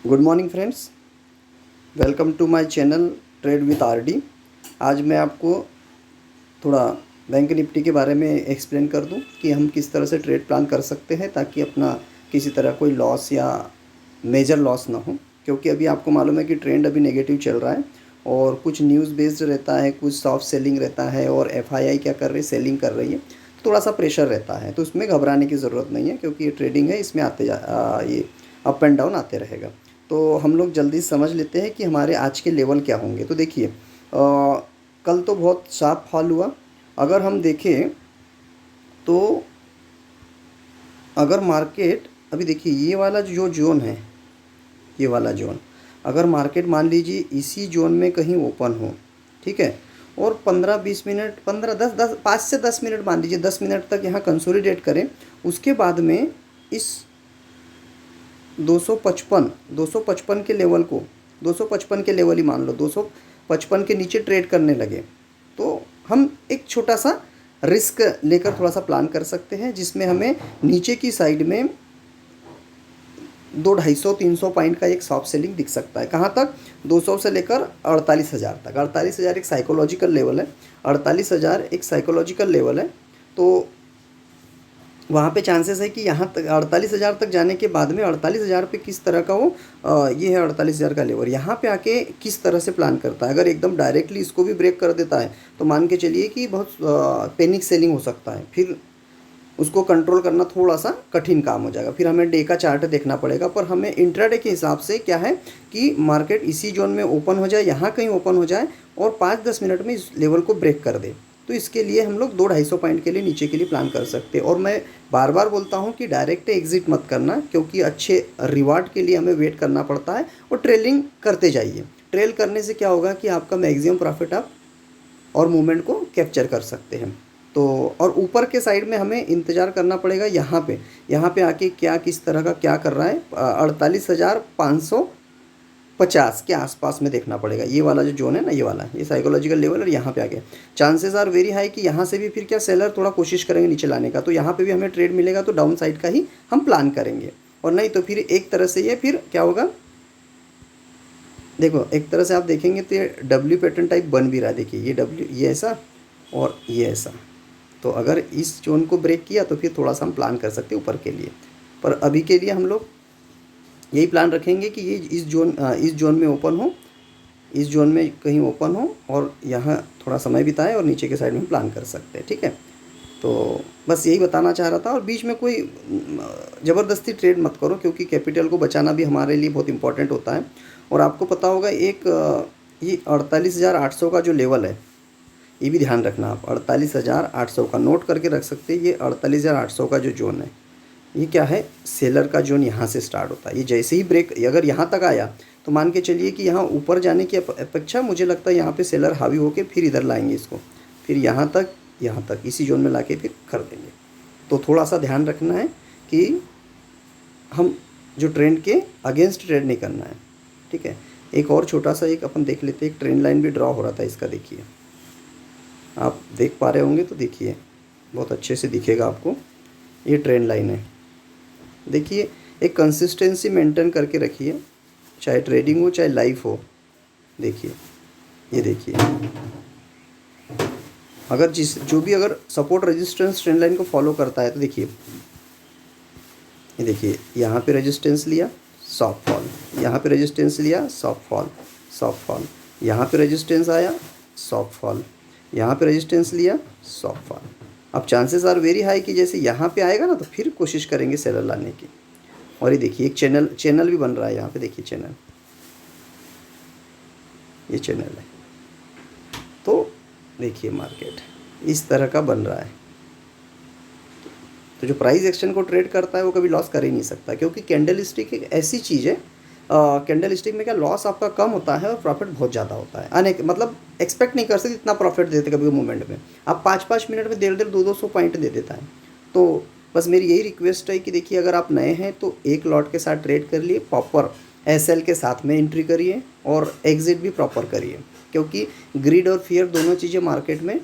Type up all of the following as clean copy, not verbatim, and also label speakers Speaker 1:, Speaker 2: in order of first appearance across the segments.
Speaker 1: Good morning friends, welcome to my channel trade with RD. आज मैं आपको थोड़ा बैंक निफ्टी के बारे में एक्सप्लेन कर दूं कि हम किस तरह से ट्रेड प्लान कर सकते हैं ताकि अपना किसी तरह कोई लॉस या मेजर लॉस ना हो। क्योंकि अभी आपको मालूम है कि ट्रेंड अभी नेगेटिव चल रहा है और कुछ न्यूज़ बेस्ड रहता है, कुछ सॉफ्ट सेलिंग रहता है और एफआईआई क्या कर रही है, सेलिंग कर रही है। थोड़ा सा प्रेशर रहता है, तो उसमें घबराने की ज़रूरत नहीं है क्योंकि ये ट्रेडिंग है, इसमें ये अप एंड डाउन आते रहेगा। तो हम लोग जल्दी समझ लेते हैं कि हमारे आज के लेवल क्या होंगे। तो देखिए, कल तो बहुत शार्प फॉल हुआ। अगर हम देखें तो अगर मार्केट अभी देखिए ये वाला जो जोन है, ये वाला जोन, अगर मार्केट मान लीजिए इसी जोन में कहीं ओपन हो, ठीक है, और 15-20 मिनट, 5 से 10 मिनट, मान लीजिए 10 मिनट तक यहाँ कंसोलिडेट करें, उसके बाद में इस 255 के लेवल को, 255 के लेवल ही मान लो, 255 के नीचे ट्रेड करने लगे तो हम एक छोटा सा रिस्क लेकर थोड़ा सा प्लान कर सकते हैं, जिसमें हमें नीचे की साइड में 200-250-300 पॉइंट का एक सॉफ्ट सेलिंग दिख सकता है। कहाँ तक? 200 से लेकर 48,000 तक। 48,000 एक साइकोलॉजिकल लेवल है, 48,000 एक साइकोलॉजिकल लेवल है। तो वहाँ पे चांसेस है कि यहाँ तक 48,000 तक जाने के बाद में 48,000 पे किस तरह का वो ये है 48,000 का लेवल, यहाँ पे आके किस तरह से प्लान करता है। अगर एकदम डायरेक्टली इसको भी ब्रेक कर देता है तो मान के चलिए कि बहुत पैनिक सेलिंग हो सकता है, फिर उसको कंट्रोल करना थोड़ा सा कठिन काम हो जाएगा। फिर हमें डे का चार्ट देखना पड़ेगा। पर हमें इंट्राडे के हिसाब से क्या है कि मार्केट इसी जोन में ओपन हो जाए, यहाँ कहीं ओपन हो जाए और 5-10 मिनट में इस लेवल को ब्रेक कर दे, तो इसके लिए हम लोग 200-250 पॉइंट के लिए नीचे के लिए प्लान कर सकते हैं। और मैं बार बार बोलता हूँ कि डायरेक्ट एग्जिट मत करना, क्योंकि अच्छे रिवार्ड के लिए हमें वेट करना पड़ता है और ट्रेलिंग करते जाइए। ट्रेल करने से क्या होगा कि आपका मैक्सिमम प्रॉफिट आप और मूवमेंट को कैप्चर कर सकते हैं। तो और ऊपर के साइड में हमें इंतज़ार करना पड़ेगा, यहाँ पे आके क्या किस तरह का क्या कर रहा है। 48,550 के आसपास में देखना पड़ेगा। ये वाला जो जोन है ना, ये वाला, ये साइकोलॉजिकल लेवल, और यहाँ पे आके चांसेस आर वेरी हाई कि यहाँ से भी फिर क्या सेलर थोड़ा कोशिश करेंगे नीचे लाने का, तो यहाँ पे भी हमें ट्रेड मिलेगा तो डाउन साइड का ही हम प्लान करेंगे। और नहीं तो फिर एक तरह से ये फिर क्या होगा, देखो एक तरह से आप देखेंगे तो ये डब्ल्यू पैटर्न टाइप बन भी रहा है। देखिए ये डब्ल्यू, ये ऐसा और ये ऐसा। तो अगर इस जोन को ब्रेक किया तो फिर थोड़ा सा हम प्लान कर सकते हैं ऊपर के लिए। पर अभी के लिए हम लोग यही प्लान रखेंगे कि ये इस जोन में ओपन हो, इस जोन में कहीं ओपन हो और यहाँ थोड़ा समय बिताए और नीचे के साइड में प्लान कर सकते हैं। ठीक है, तो बस यही बताना चाह रहा था। और बीच में कोई ज़बरदस्ती ट्रेड मत करो, क्योंकि कैपिटल को बचाना भी हमारे लिए बहुत इंपॉर्टेंट होता है। और आपको पता होगा एक ये 48,800 का जो लेवल है, ये भी ध्यान रखना आप। 48,800 का नोट करके रख सकते हैं। ये 48,800 का जो जोन है, ये क्या है, सेलर का जोन यहाँ से स्टार्ट होता है। ये जैसे ही ब्रेक अगर यहाँ तक आया तो मान के चलिए कि यहाँ ऊपर जाने की अपेक्षा मुझे लगता है यहाँ पे सेलर हावी होके फिर इधर लाएंगे इसको, फिर यहाँ तक इसी जोन में लाके फिर कर देंगे। तो थोड़ा सा ध्यान रखना है कि हम जो ट्रेंड के अगेंस्ट ट्रेड नहीं करना है। ठीक है, एक और छोटा सा एक अपन देख लेते हैं। एक ट्रेंड लाइन भी ड्रॉ हो रहा था इसका, देखिए आप देख पा रहे होंगे तो देखिए बहुत अच्छे से दिखेगा आपको। ये ट्रेंड लाइन है, देखिए एक कंसिस्टेंसी मेंटेन करके रखिए, चाहे ट्रेडिंग हो चाहे लाइफ हो। देखिए ये देखिए, अगर जो भी अगर सपोर्ट रेजिस्टेंस ट्रेंड लाइन को फॉलो करता है तो देखिए, ये देखिए यहाँ पे रेजिस्टेंस लिया, सॉफ्ट फॉल, यहाँ पे रेजिस्टेंस लिया, सॉफ्ट फॉल, सॉफ्ट फॉल, यहाँ पे रेजिस्टेंस आया, सॉफ्ट फॉल, यहाँ पे रेजिस्टेंस लिया, सॉफ्ट फॉल। अब चांसेस आर वेरी हाई कि जैसे यहाँ पे आएगा ना तो फिर कोशिश करेंगे सेलर लाने की। और ये देखिए एक चैनल भी बन रहा है यहाँ पे, देखिए चैनल, ये चैनल है। तो देखिए मार्केट इस तरह का बन रहा है। तो जो प्राइस एक्शन को ट्रेड करता है वो कभी लॉस कर ही नहीं सकता, क्योंकि कैंडल स्टिक एक ऐसी चीज़ है, कैंडल स्टिक में क्या लॉस आपका कम होता है और प्रॉफिट बहुत ज़्यादा होता है। मतलब एक्सपेक्ट नहीं कर सकते इतना प्रॉफिट देते कभी मूवमेंट में। आप 5-5 मिनट में 150-200 पॉइंट दे देता है। तो बस मेरी यही रिक्वेस्ट है कि देखिए अगर आप नए हैं तो एक लॉट के साथ ट्रेड कर लिए, प्रॉपर एसएल के साथ में एंट्री करिए और एग्जिट भी प्रॉपर करिए, क्योंकि ग्रीड और फियर दोनों चीज़ें मार्केट में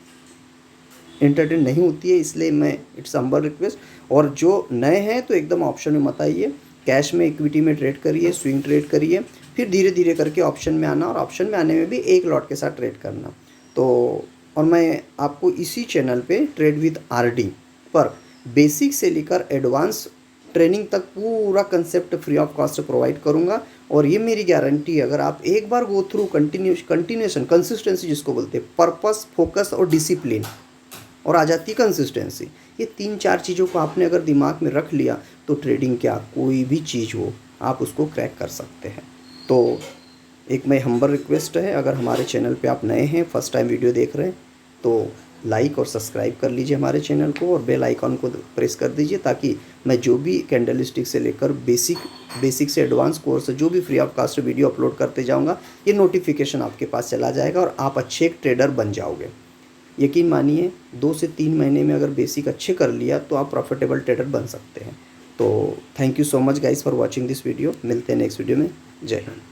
Speaker 1: एंटरटेन नहीं होती है। इसलिए मैं इट्स हम्बल रिक्वेस्ट। और जो नए हैं तो एकदम ऑप्शन में मत आइए, कैश में, इक्विटी में ट्रेड करिए, स्विंग ट्रेड करिए, फिर धीरे धीरे करके ऑप्शन में आना और ऑप्शन में आने में भी एक लॉट के साथ ट्रेड करना। तो और मैं आपको इसी चैनल पे ट्रेड विद आरडी पर बेसिक से लेकर एडवांस ट्रेनिंग तक पूरा concept free of cost provide करूँगा। और ये मेरी गारंटी है, अगर आप एक बार गो थ्रू कंटिन्यूएशन, कंसिस्टेंसी जिसको बोलते हैं, पर्पस, फोकस और डिसिप्लिन, और आ जाती है कंसिस्टेंसी, ये 3-4 चीज़ों को आपने अगर दिमाग में रख लिया तो ट्रेडिंग क्या, कोई भी चीज़ हो आप उसको क्रैक कर सकते हैं। तो एक मैं हम्बल रिक्वेस्ट है, अगर हमारे चैनल पे आप नए हैं, फर्स्ट टाइम वीडियो देख रहे हैं, तो लाइक और सब्सक्राइब कर लीजिए हमारे चैनल को और बेल आइकॉन को प्रेस कर दीजिए, ताकि मैं जो भी कैंडलस्टिक से लेकर बेसिक से एडवांस कोर्स जो भी free of cost video upload करते जाऊंगा, ये नोटिफिकेशन आपके पास चला जाएगा और आप अच्छे एक ट्रेडर बन जाओगे। यकीन मानिए 2 से 3 महीने में अगर बेसिक अच्छे कर लिया तो आप प्रॉफिटेबल ट्रेडर बन सकते हैं। तो thank you so much guys for watching this video. मिलते हैं नेक्स्ट वीडियो में। जय हिंद।